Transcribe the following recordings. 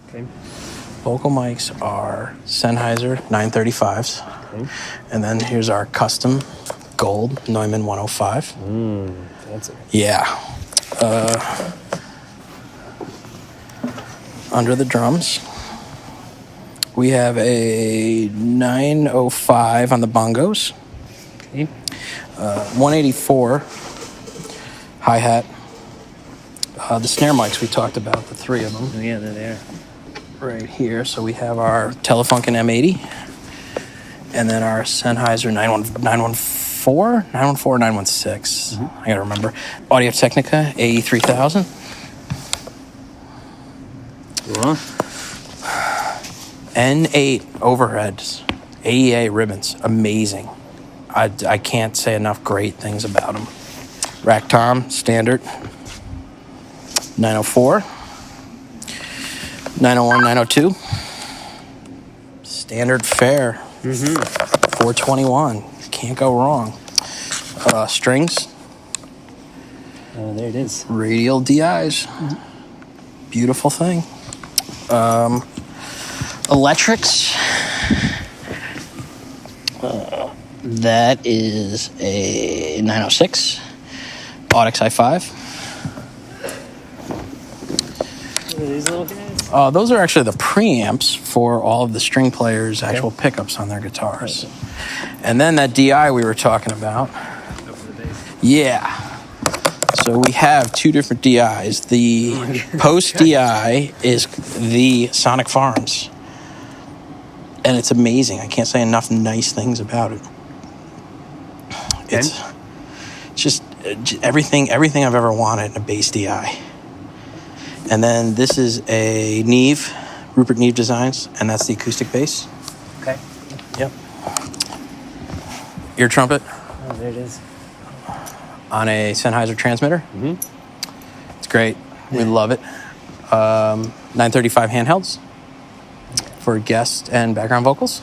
Okay. Vocal mics are Sennheiser 935s. Okay. And then here's our custom gold Neumann 105. Fancy. Yeah. Under the drums, we have a 905 on the bongos. Okay. 184 hi-hat. The snare mics we talked about, the three of them. Oh, yeah, they're there. Right here. So we have our Telefunken M80, and then our Sennheiser 914, 916. I gotta remember. Audio Technica AE3000. Cool. N8 overheads, AEA ribbons, amazing. I can't say enough great things about them. Rack tom, standard. 904. 901, 902. Standard fare. 421. Can't go wrong. Strings. Oh, there it is. Radial DIs. Beautiful thing. Electrics. That is a 906. Audix i5. What are these little guys? Those are actually the preamps for all of the string players' actual pickups on their guitars. And then that DI we were talking about. Yeah. So we have two different DIs. The post DI is the Sonic Farms. And it's amazing. I can't say enough nice things about it. It's just everything I've ever wanted in a bass DI. And then this is a Neve, Rupert Neve Designs, and that's the acoustic bass. Okay. Yep. EarTrumpet. Oh, there it is. On a Sennheiser transmitter. It's great. We love it. 935 handhelds for guest and background vocals.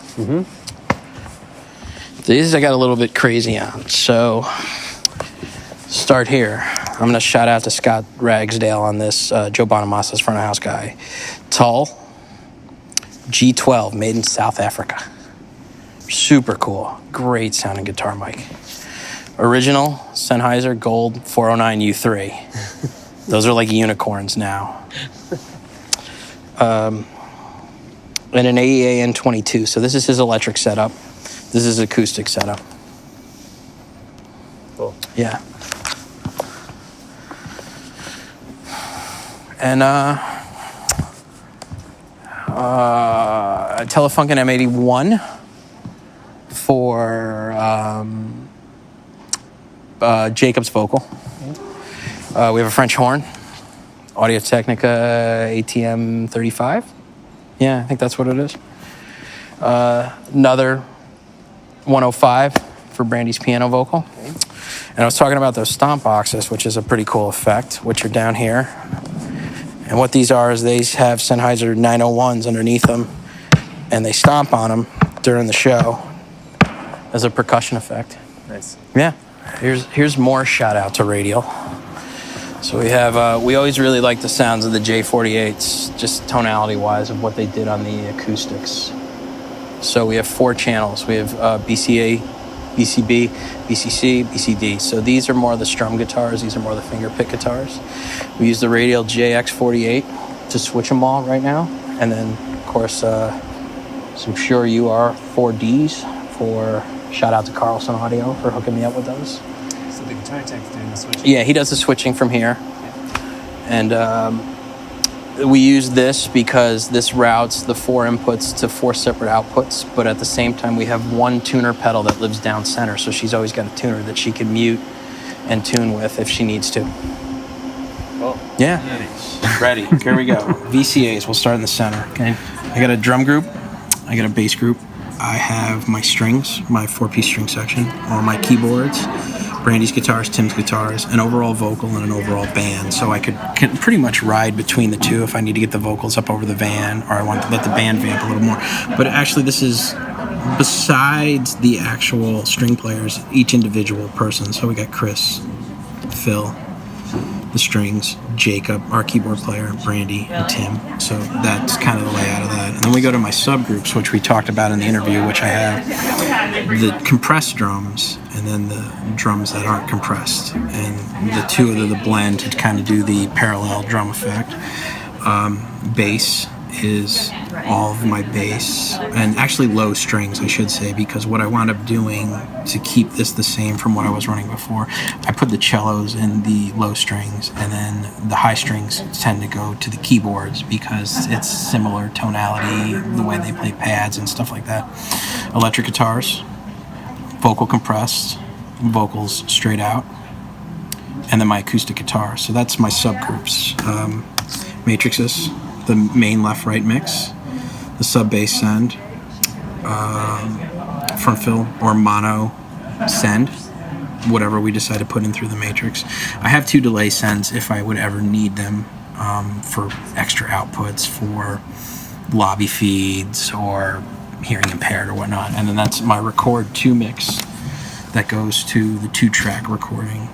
These I got a little bit crazy on. So start here. I'm going to shout out to Scott Ragsdale on this, Joe Bonamassa's front of house guy. Tull G12, made in South Africa. Super cool. Great sounding guitar mic. Original Sennheiser Gold 409 U3. Those are like unicorns now. And an AEA N22. So this is his electric setup. This is acoustic setup. Cool. Yeah. And a Telefunken M81 for Jacob's vocal. We have a French horn, Audio Technica ATM 35. Yeah, I think that's what it is. Another 105 for Brandi's piano vocal. Okay. And I was talking about those Stomp Boxes, which is a pretty cool effect, which are down here. And what these are is they have Sennheiser 901s underneath them, and they stomp on them during the show as a percussion effect. Nice. Yeah. Here's more shout out to Radial. So we have, we always really like the sounds of the J48s, just tonality wise of what they did on the acoustics. So we have 4 channels. We have BCA, BCB, BCC, BCD. So these are more the strum guitars. These are more the finger pick guitars. We use the Radial JX48 to switch them all right now. And then, of course, some Shure UR4Ds for shout out to Carlson Audio for hooking me up with those. So the guitar tech's doing the switching? Yeah, he does the switching from here. And we use this because this routes the 4 inputs to 4 separate outputs, but at the same time we have one tuner pedal that lives down center, so she's always got a tuner that she can mute and tune with if she needs to. Cool. Yeah. Ready. Here we go. VCAs, we'll start in the center. Okay. I got a drum group, I got a bass group, I have my strings, my 4-piece string section, all my keyboards, Brandi's guitars, Tim's guitars, an overall vocal, and an overall band. So I can pretty much ride between the two if I need to get the vocals up over the van, or I want to let the band vamp a little more. But actually this is, besides the actual string players, each individual person. So we got Chris, Phil, the strings, Jacob, our keyboard player, Brandi, and Tim. So that's kind of the layout of that. And then we go to my subgroups, which we talked about in the interview, which I have the compressed drums and then the drums that aren't compressed. And the two of the blend to kind of do the parallel drum effect. Bass is all of my bass, and actually low strings, I should say, because what I wound up doing to keep this the same from what I was running before, I put the cellos in the low strings, and then the high strings tend to go to the keyboards because it's similar tonality, the way they play pads and stuff like that. Electric guitars, vocal compressed, vocals straight out, and then my acoustic guitar. So that's my subgroups. Matrices, the main left-right mix, the sub-bass send, front fill or mono send, whatever we decide to put in through the matrix. I have 2 delay sends if I would ever need them for extra outputs for lobby feeds or hearing impaired or whatnot. And then that's my record 2 mix that goes to the 2-track recording.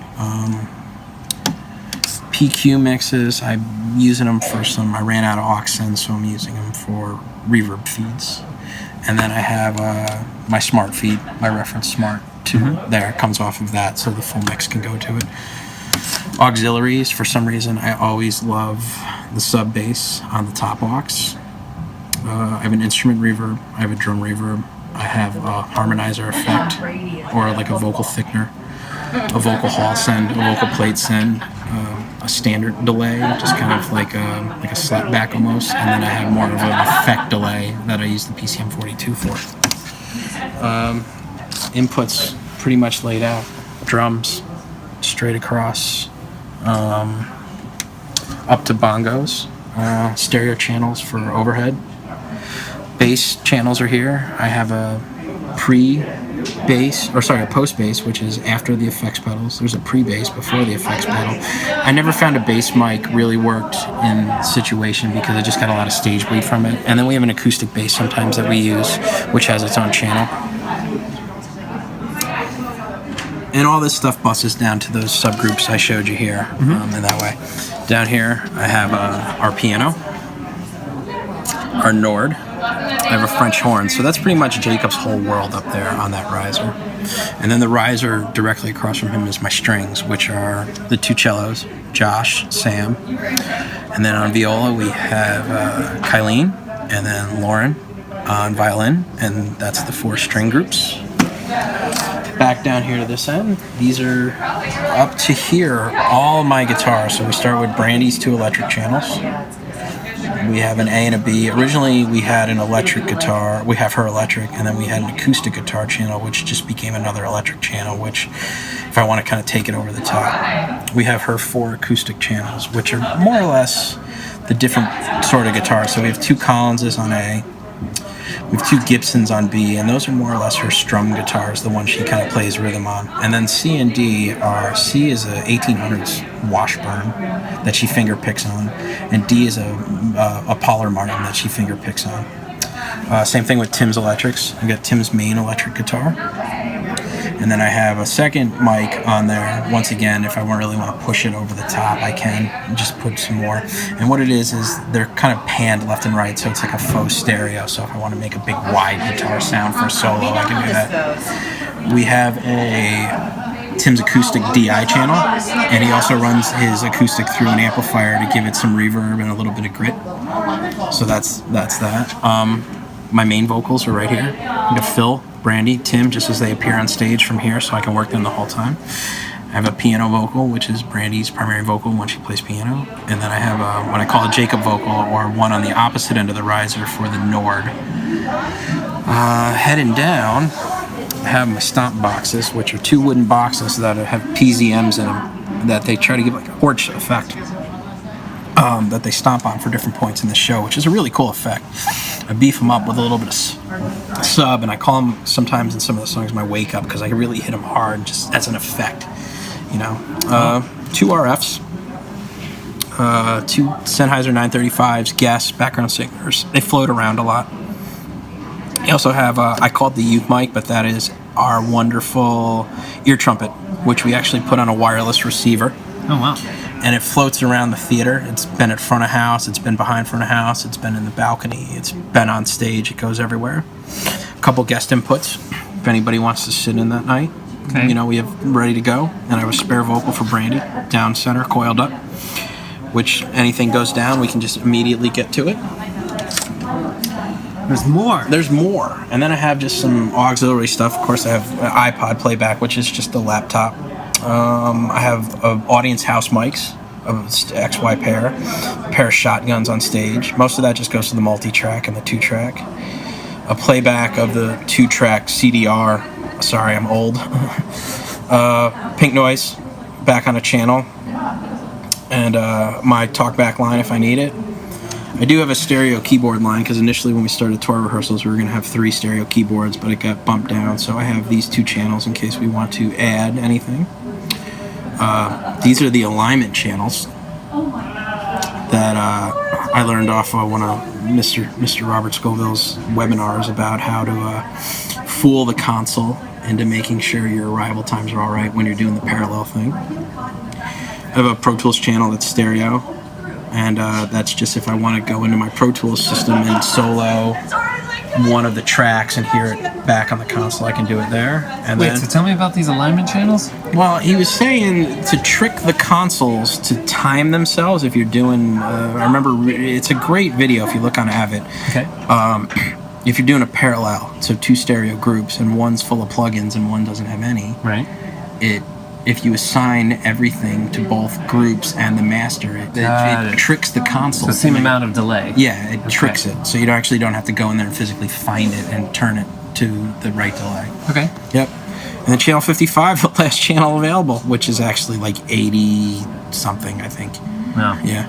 PQ mixes, I'm using them for some, I ran out of aux sends, so I'm using them for reverb feeds. And then I have my smart feed, my reference smart, too. There, it comes off of that, so the full mix can go to it. Auxiliaries, for some reason, I always love the sub bass on the top aux. I have an instrument reverb, I have a drum reverb, I have a harmonizer effect, or like a vocal thickener, a vocal hall send, a vocal plate send, a standard delay, just kind of like a slapback almost, and then I have more of an effect delay that I use the PCM42 for. Inputs pretty much laid out. Drums straight across, up to bongos, stereo channels for overhead. Bass channels are here. I have a post bass, which is after the effects pedals. There's a pre-bass before the effects pedal. I never found a bass mic really worked in situation because I just got a lot of stage bleed from it. And then we have an acoustic bass sometimes that we use, which has its own channel. And all this stuff buses down to those subgroups I showed you here, in that way. Down here, I have our piano, our Nord. I have a French horn, so that's pretty much Jacob's whole world up there on that riser. And then the riser directly across from him is my strings, which are the 2 cellos, Josh, Sam. And then on viola we have Kylene, and then Lauren on violin, and that's the 4 string groups. Back down here to this end, these are up to here, all my guitars. So we start with Brandi's 2 electric channels. We have an A and a B. Originally, we had an electric guitar. We have her electric, and then we had an acoustic guitar channel, which just became another electric channel, which, if I want to kind of take it over the top, we have her 4 acoustic channels, which are more or less the different sort of guitars. So we have 2 Collinses on A. We have 2 Gibsons on B, and those are more or less her strum guitars, the one she kind of plays rhythm on. And then C and D are, C is a 1800s Washburn that she finger picks on, and D is a Pollard Martin that she finger picks on. Same thing with Tim's electrics. I got Tim's main electric guitar. And then I have a second mic on there. Once again, if I really want to push it over the top, I can just put some more. And what it is they're kind of panned left and right, so it's like a faux stereo. So if I want to make a big wide guitar sound for a solo, I can do that. We have a Tim's acoustic DI channel, and he also runs his acoustic through an amplifier to give it some reverb and a little bit of grit. So that's that. My main vocals are right here. We have Phil, Brandi, Tim, just as they appear on stage from here, so I can work them the whole time. I have a piano vocal, which is Brandi's primary vocal when she plays piano. And then I have what I call a Jacob vocal, or one on the opposite end of the riser for the Nord. Heading down, I have my Stomp Boxes, which are 2 wooden boxes that have PZMs in them that they try to give like a porch effect that they stomp on for different points in the show, which is a really cool effect. I beef them up with a little bit of sub, and I call them sometimes in some of the songs my wake up, because I can really hit them hard just as an effect, you know. 2 RFs, 2 Sennheiser 935s, gas background singers. They float around a lot. I also have, I call it the youth mic, but that is our wonderful EarTrumpet, which we actually put on a wireless receiver. Oh, wow. and it floats around the theater. It's been at front of house, it's been behind front of house, it's been in the balcony, it's been on stage, it goes everywhere. A couple guest inputs, if anybody wants to sit in that night. Okay. You know, we have ready to go, and I have a spare vocal for Brandi, down center, coiled up, which anything goes down, we can just immediately get to it. There's more. There's more. And then I have just some auxiliary stuff. Of course, I have iPod playback, which is just a laptop. I have audience house mics, XY pair, a pair of shotguns on stage. Most of that just goes to the multi-track and the 2-track. A playback of the 2-track CDR. Sorry, I'm old. Pink noise back on a channel. And my talkback line if I need it. I do have a stereo keyboard line because initially when we started tour rehearsals we were going to have 3 stereo keyboards, but it got bumped down, so I have these 2 channels in case we want to add anything. These are the alignment channels that I learned off of one of Mr. Robert Scoville's webinars about how to fool the console into making sure your arrival times are all right when you're doing the parallel thing. I have a Pro Tools channel that's stereo, and that's just if I want to go into my Pro Tools system and solo one of the tracks and hear it back on the console, I can do it there. And Wait, so tell me about these alignment channels? Well, he was saying to trick the consoles to time themselves if you're doing, I remember, it's a great video if you look on Avid. Okay. If you're doing a parallel, so 2 stereo groups and one's full of plugins and one doesn't have any, right? If you assign everything to both groups and the master, it tricks the console. So the same amount of delay. Yeah, it tricks it. So you actually don't have to go in there and physically find it and turn it to the right delay. Okay. Yep. And then channel 55, the last channel available, which is actually like 80-something, I think. Wow. Yeah.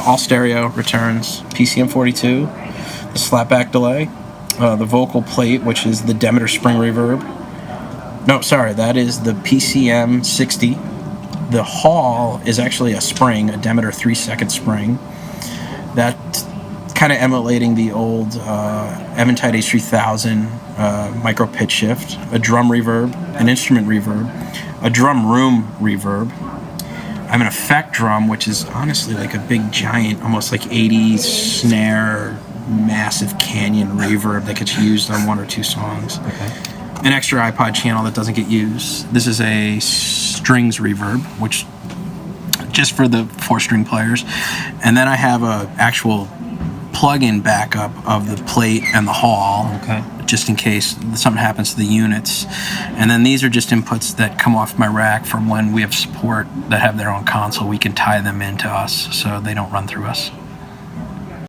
All stereo returns, PCM 42, the slapback delay, the vocal plate, which is the Demeter spring reverb. No, sorry, that is the PCM 60. The Hall is actually a spring, a Demeter 3-second spring. That kind of emulating the old Eventide H3000 micro pitch shift, a drum reverb, an instrument reverb, a drum room reverb. I have an effect drum, which is honestly like a big giant, almost like 80s snare, massive canyon reverb that gets used on 1 or 2 songs. Okay. An extra iPod channel that doesn't get used. This is a strings reverb, which just for the 4-string players. And then I have a actual plug-in backup of the plate and the Hall, okay, just in case something happens to the units. And then these are just inputs that come off my rack from when we have support that have their own console. We can tie them into us so they don't run through us.